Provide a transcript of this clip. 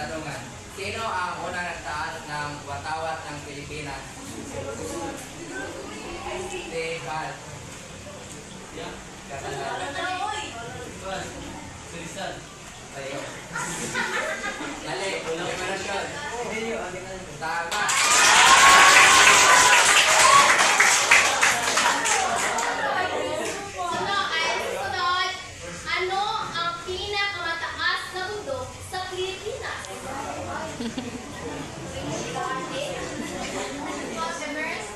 katanungan. Sino ang unang nagtaas ng watawat ng Pilipinas? Si Val. Tayo. Dali, eliminasyon. Tama. Ano ang pinakamataas na bundok sa Pilipinas? Mount Everest,